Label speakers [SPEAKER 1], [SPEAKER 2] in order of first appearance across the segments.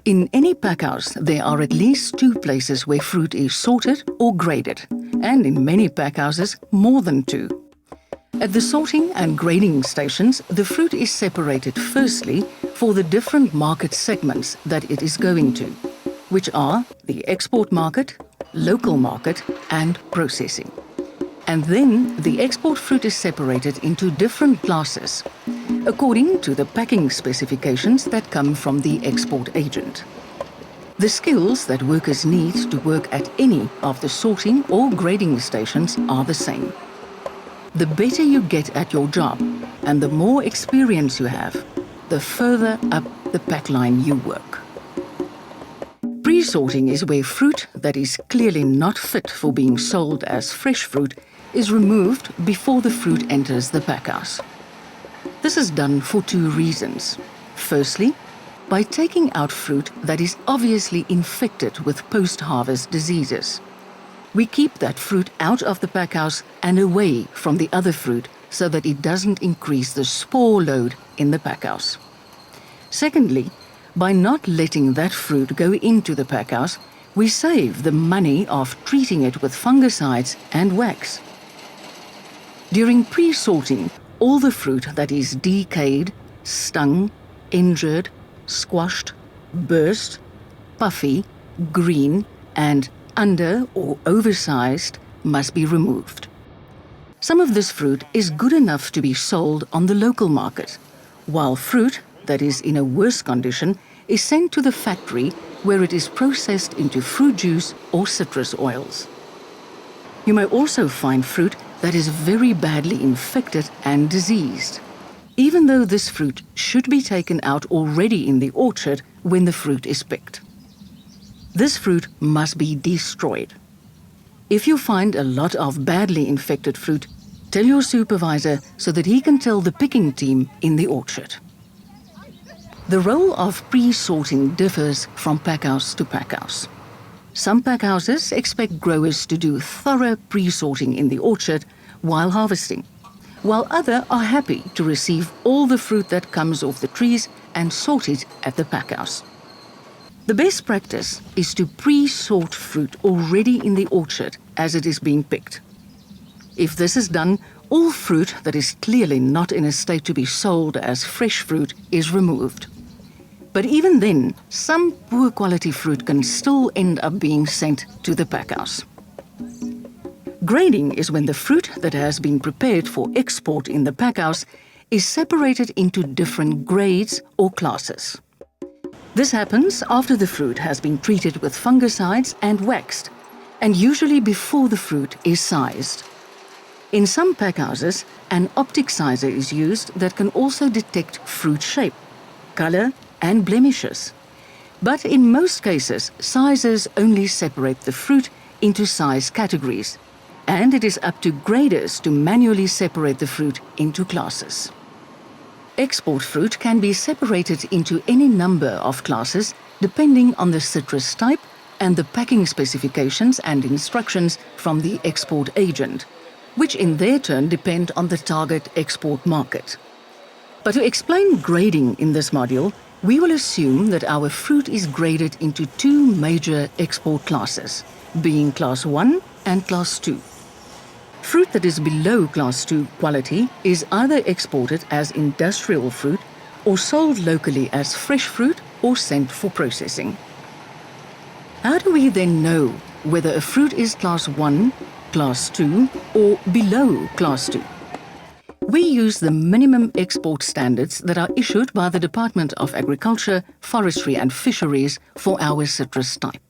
[SPEAKER 1] In any packhouse, there are at least 2 places where fruit is sorted or graded, and in many packhouses, more than 2. At the sorting and grading stations, the fruit is separated firstly for the different market segments that it is going to, which are the export market, local market, and processing. And then the export fruit is separated into different classes, according to the packing specifications that come from the export agent. The skills that workers need to work at any of the sorting or grading stations are the same. The better you get at your job and the more experience you have, the further up the pack line you work. Pre-sorting is where fruit that is clearly not fit for being sold as fresh fruit is removed before the fruit enters the packhouse. This is done for 2 reasons. Firstly, by taking out fruit that is obviously infected with post-harvest diseases. We keep that fruit out of the packhouse and away from the other fruit so that it doesn't increase the spore load in the packhouse. Secondly, by not letting that fruit go into the packhouse, we save the money of treating it with fungicides and wax. During pre-sorting, all the fruit that is decayed, stung, injured, squashed, burst, puffy, green, and under or oversized must be removed. Some of this fruit is good enough to be sold on the local market, while fruit that is in a worse condition is sent to the factory where it is processed into fruit juice or citrus oils. You may also find fruit that is very badly infected and diseased, even though this fruit should be taken out already in the orchard when the fruit is picked. This fruit must be destroyed. If you find a lot of badly infected fruit, tell your supervisor so that he can tell the picking team in the orchard. The role of pre-sorting differs from packhouse to packhouse. Some packhouses expect growers to do thorough pre-sorting in the orchard while harvesting, while others are happy to receive all the fruit that comes off the trees and sort it at the packhouse. The best practice is to pre-sort fruit already in the orchard as it is being picked. If this is done, all fruit that is clearly not in a state to be sold as fresh fruit is removed. But even then, some poor quality fruit can still end up being sent to the packhouse. Grading is when the fruit that has been prepared for export in the packhouse is separated into different grades or classes. This happens after the fruit has been treated with fungicides and waxed, and usually before the fruit is sized. In some packhouses, an optic sizer is used that can also detect fruit shape, color, and blemishes. But in most cases, sizers only separate the fruit into size categories, and it is up to graders to manually separate the fruit into classes. Export fruit can be separated into any number of classes depending on the citrus type and the packing specifications and instructions from the export agent, which in their turn depend on the target export market. But to explain grading in this module, we will assume that our fruit is graded into 2 major export classes, being Class 1 and Class 2. Fruit that is below Class 2 quality is either exported as industrial fruit or sold locally as fresh fruit or sent for processing. How do we then know whether a fruit is Class 1, Class 2 or below Class 2? We use the minimum export standards that are issued by the Department of Agriculture, Forestry and Fisheries for our citrus type.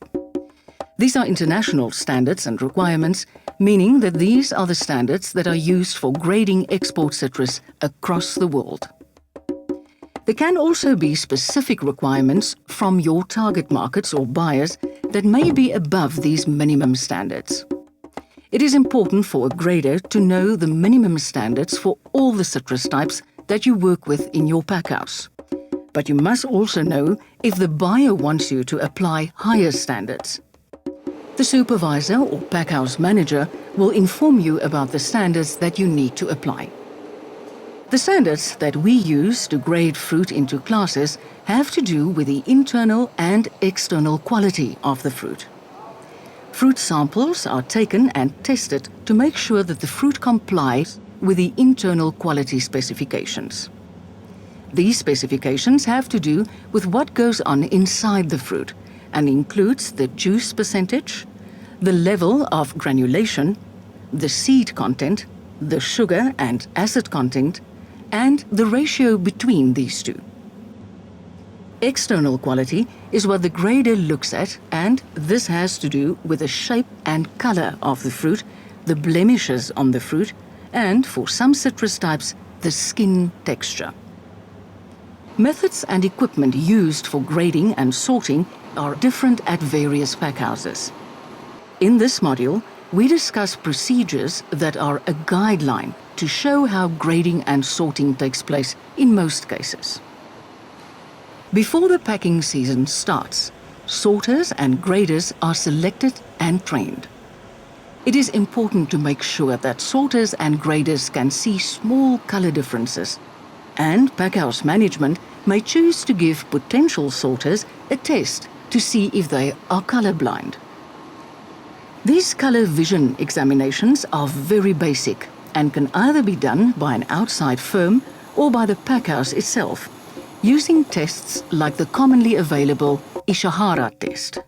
[SPEAKER 1] These are international standards and requirements, meaning that these are the standards that are used for grading export citrus across the world. There can also be specific requirements from your target markets or buyers that may be above these minimum standards. It is important for a grader to know the minimum standards for all the citrus types that you work with in your packhouse. But you must also know if the buyer wants you to apply higher standards. The supervisor or packhouse manager will inform you about the standards that you need to apply. The standards that we use to grade fruit into classes have to do with the internal and external quality of the fruit. Fruit samples are taken and tested to make sure that the fruit complies with the internal quality specifications. These specifications have to do with what goes on inside the fruit and includes the juice percentage, the level of granulation, the seed content, the sugar and acid content, and the ratio between these two. External quality is what the grader looks at, and this has to do with the shape and color of the fruit, the blemishes on the fruit, and for some citrus types, the skin texture. Methods and equipment used for grading and sorting are different at various packhouses. In this module, we discuss procedures that are a guideline to show how grading and sorting takes place in most cases. Before the packing season starts, sorters and graders are selected and trained. It is important to make sure that sorters and graders can see small color differences, and packhouse management may choose to give potential sorters a test to see if they are colorblind. These color vision examinations are very basic and can either be done by an outside firm or by the packhouse itself, using tests like the commonly available Ishihara test.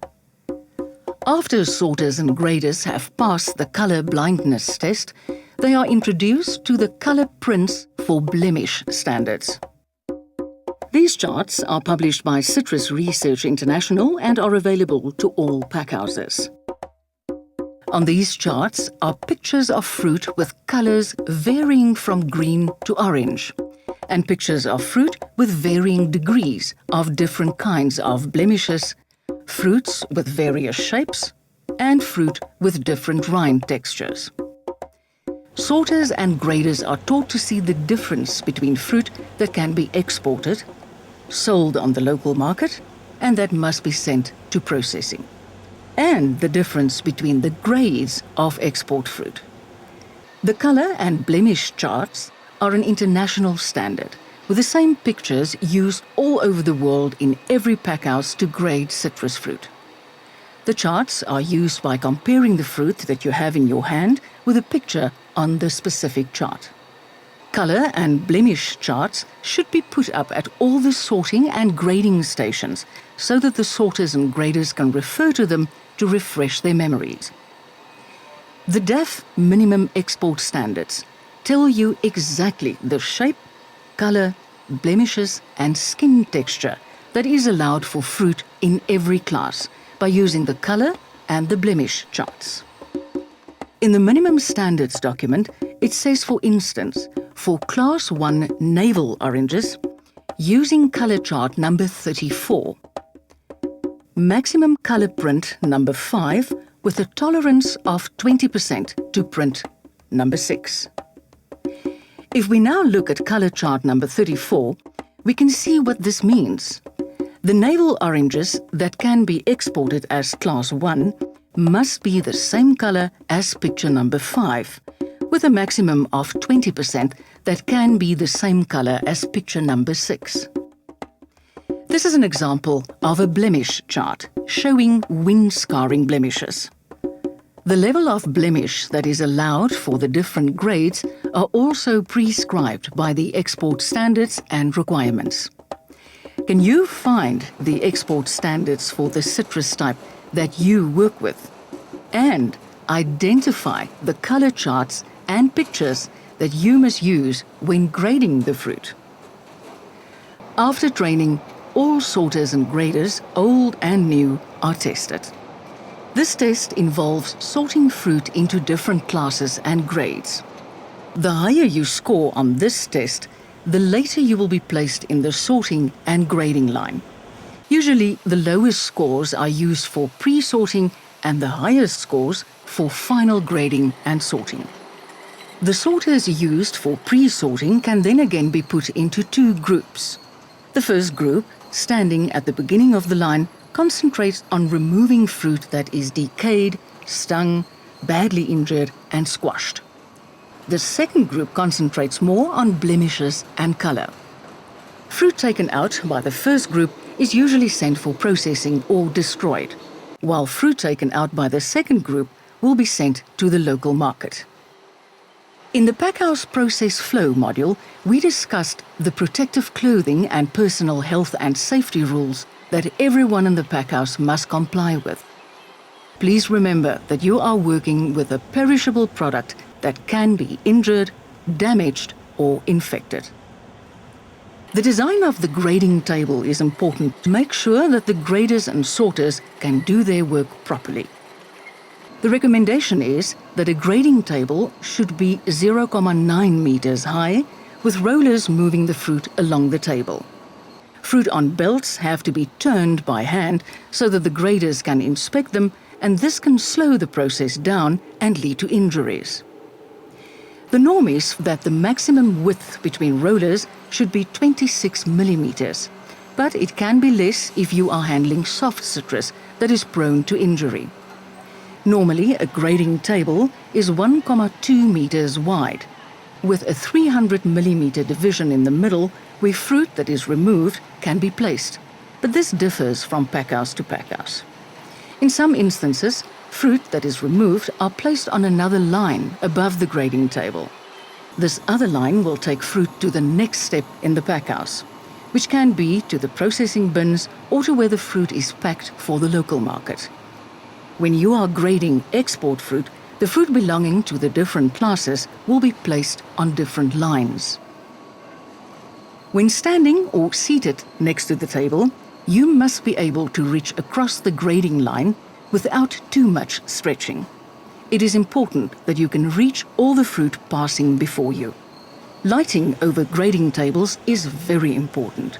[SPEAKER 1] After sorters and graders have passed the color blindness test, they are introduced to the color prints for blemish standards. These charts are published by Citrus Research International and are available to all packhouses. On these charts are pictures of fruit with colors varying from green to orange, and pictures of fruit with varying degrees of different kinds of blemishes, fruits with various shapes, and fruit with different rind textures. Sorters and graders are taught to see the difference between fruit that can be exported, sold on the local market, and that must be sent to processing, and the difference between the grades of export fruit. The color and blemish charts are an international standard, with the same pictures used all over the world in every packhouse to grade citrus fruit. The charts are used by comparing the fruit that you have in your hand with a picture on the specific chart. Color and blemish charts should be put up at all the sorting and grading stations so that the sorters and graders can refer to them to refresh their memories. The DAF minimum export standards tell you exactly the shape, color, blemishes and skin texture that is allowed for fruit in every class by using the color and the blemish charts. In the minimum standards document, it says, for instance, for Class 1 navel oranges, using color chart number 34, maximum color print number 5 with a tolerance of 20% to print number 6. If we now look at color chart number 34, we can see what this means. The navel oranges that can be exported as Class 1 must be the same color as picture number 5, with a maximum of 20% that can be the same color as picture number 6. This is an example of a blemish chart showing wind scarring blemishes. The level of blemish that is allowed for the different grades are also prescribed by the export standards and requirements. Can you find the export standards for the citrus type that you work with and identify the color charts and pictures that you must use when grading the fruit? After training, all sorters and graders, old and new, are tested. This test involves sorting fruit into different classes and grades. The higher you score on this test, the later you will be placed in the sorting and grading line. Usually, the lowest scores are used for pre-sorting and the highest scores for final grading and sorting. The sorters used for pre-sorting can then again be put into two groups. The first group, standing at the beginning of the line, concentrates on removing fruit that is decayed, stung, badly injured and squashed. The second group concentrates more on blemishes and color. Fruit taken out by the first group is usually sent for processing or destroyed, while fruit taken out by the second group will be sent to the local market. In the packhouse process flow module, we discussed the protective clothing and personal health and safety rules that everyone in the packhouse must comply with. Please remember that you are working with a perishable product that can be injured, damaged, or infected. The design of the grading table is important to make sure that the graders and sorters can do their work properly. The recommendation is that a grading table should be 0.9 meters high, with rollers moving the fruit along the table. Fruit on belts have to be turned by hand so that the graders can inspect them, and this can slow the process down and lead to injuries. The norm is that the maximum width between rollers should be 26 millimeters, but it can be less if you are handling soft citrus that is prone to injury. Normally, a grading table is 1.2 meters wide, with a 300 millimeter division in the middle where fruit that is removed can be placed, but this differs from packhouse to packhouse. In some instances, fruit that is removed are placed on another line above the grading table. This other line will take fruit to the next step in the packhouse, which can be to the processing bins or to where the fruit is packed for the local market. When you are grading export fruit, the fruit belonging to the different classes will be placed on different lines. When standing or seated next to the table, you must be able to reach across the grading line without too much stretching. It is important that you can reach all the fruit passing before you. Lighting over grading tables is very important.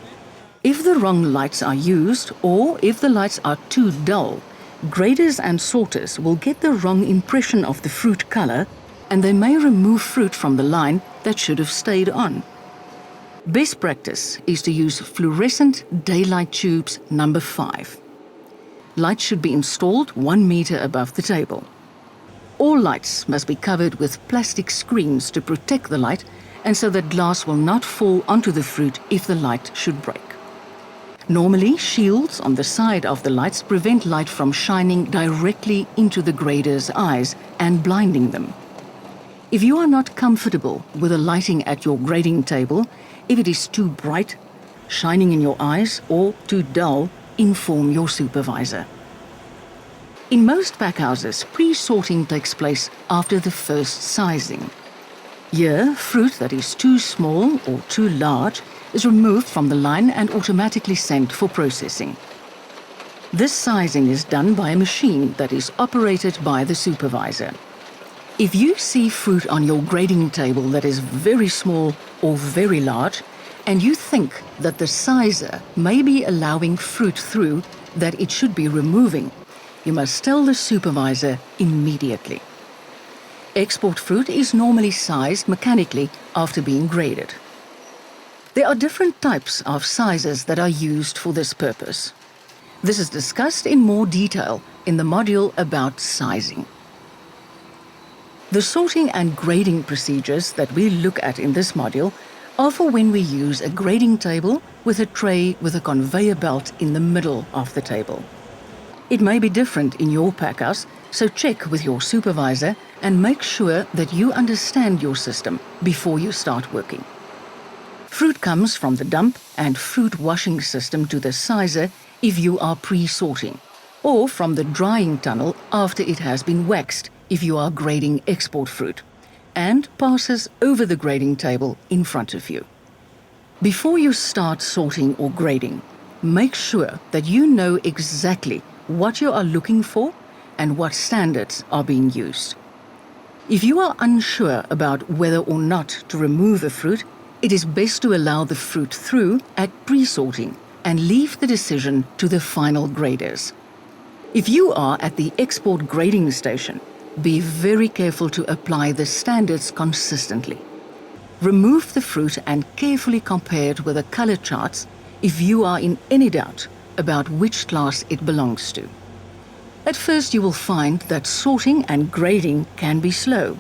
[SPEAKER 1] If the wrong lights are used, or if the lights are too dull, graders and sorters will get the wrong impression of the fruit color, and they may remove fruit from the line that should have stayed on. Best practice is to use fluorescent daylight tubes number 5. Lights should be installed 1 meter above the table. All lights must be covered with plastic screens to protect the light, and so that glass will not fall onto the fruit if the light should break. Normally, shields on the side of the lights prevent light from shining directly into the grader's eyes and blinding them. If you are not comfortable with the lighting at your grading table, if it is too bright, shining in your eyes, or too dull, inform your supervisor. In most packhouses, pre-sorting takes place after the first sizing. Here, fruit that is too small or too large is removed from the line and automatically sent for processing. This sizing is done by a machine that is operated by the supervisor. If you see fruit on your grading table that is very small or very large, and you think that the sizer may be allowing fruit through that it should be removing, you must tell the supervisor immediately. Export fruit is normally sized mechanically after being graded. There are different types of sizes that are used for this purpose. This is discussed in more detail in the module about sizing. The sorting and grading procedures that we look at in this module are for when we use a grading table with a tray with a conveyor belt in the middle of the table. It may be different in your packhouse, so check with your supervisor and make sure that you understand your system before you start working. Fruit comes from the dump and fruit washing system to the sizer if you are pre-sorting, or from the drying tunnel after it has been waxed if you are grading export fruit, and passes over the grading table in front of you. Before you start sorting or grading, make sure that you know exactly what you are looking for and what standards are being used. If you are unsure about whether or not to remove a fruit, it is best to allow the fruit through at pre-sorting and leave the decision to the final graders. If you are at the export grading station, be very careful to apply the standards consistently. Remove the fruit and carefully compare it with the color charts if you are in any doubt about which class it belongs to. At first you will find that sorting and grading can be slow.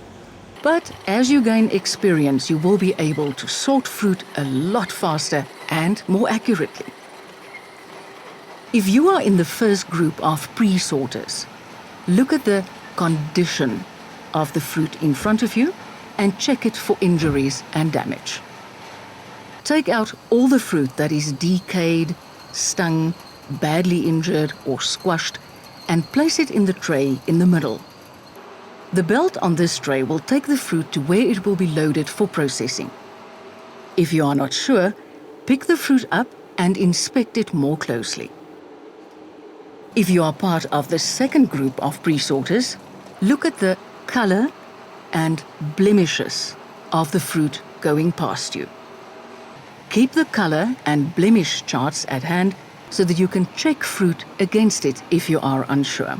[SPEAKER 1] But as you gain experience, you will be able to sort fruit a lot faster and more accurately. If you are in the first group of pre-sorters, look at the condition of the fruit in front of you and check it for injuries and damage. Take out all the fruit that is decayed, stung, badly injured or squashed and place it in the tray in the middle. The belt on this tray will take the fruit to where it will be loaded for processing. If you are not sure, pick the fruit up and inspect it more closely. If you are part of the second group of pre-sorters, look at the color and blemishes of the fruit going past you. Keep the color and blemish charts at hand so that you can check fruit against it if you are unsure.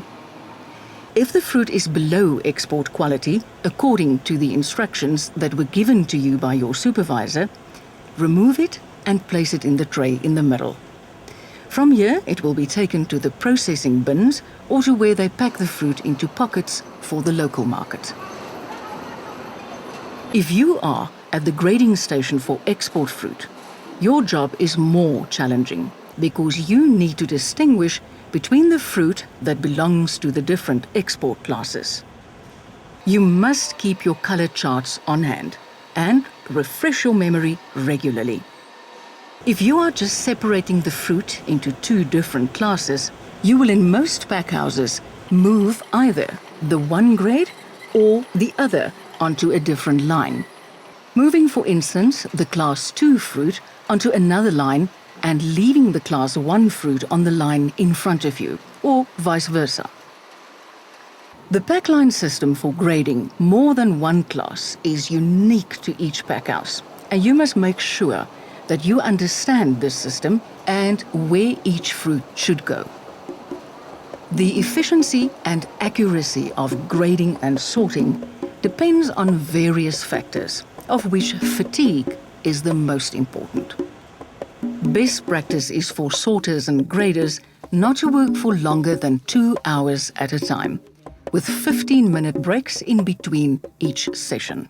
[SPEAKER 1] If the fruit is below export quality, according to the instructions that were given to you by your supervisor, remove it and place it in the tray in the middle. From here, it will be taken to the processing bins or to where they pack the fruit into pockets for the local market. If you are at the grading station for export fruit, your job is more challenging because you need to distinguish between the fruit that belongs to the different export classes. You must keep your color charts on hand and refresh your memory regularly. If you are just separating the fruit into two different classes, you will in most packhouses move either the one grade or the other onto a different line. Moving, for instance, the Class 2 fruit onto another line and leaving the Class 1 fruit on the line in front of you, or vice versa. The packline system for grading more than one class is unique to each packhouse, and you must make sure that you understand this system and where each fruit should go. The efficiency and accuracy of grading and sorting depends on various factors, of which fatigue is the most important. Best practice is for sorters and graders not to work for longer than 2 hours at a time, with 15-minute breaks in between each session.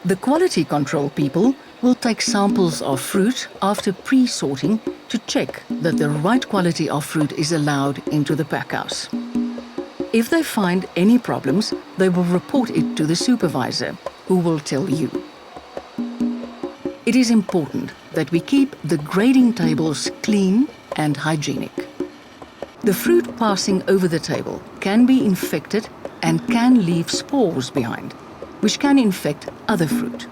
[SPEAKER 1] The quality control people will take samples of fruit after pre-sorting to check that the right quality of fruit is allowed into the packhouse. If they find any problems, they will report it to the supervisor, who will tell you. It is important that we keep the grading tables clean and hygienic. The fruit passing over the table can be infected and can leave spores behind, which can infect other fruit.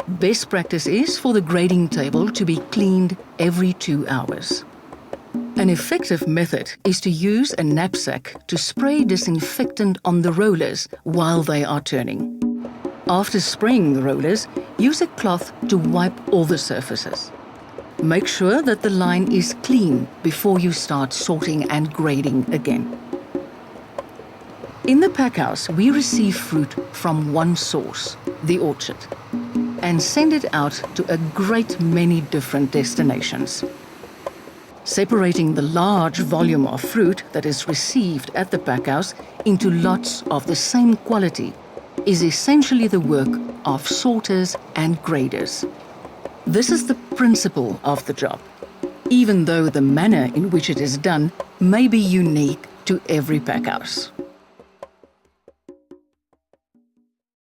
[SPEAKER 1] Best practice is for the grading table to be cleaned every 2 hours. An effective method is to use a knapsack to spray disinfectant on the rollers while they are turning. After spraying the rollers, use a cloth to wipe all the surfaces. Make sure that the line is clean before you start sorting and grading again. In the packhouse, we receive fruit from one source, the orchard, and send it out to a great many different destinations. Separating the large volume of fruit that is received at the packhouse into lots of the same quality is essentially the work of sorters and graders. This is the principle of the job, even though the manner in which it is done may be unique to every packhouse.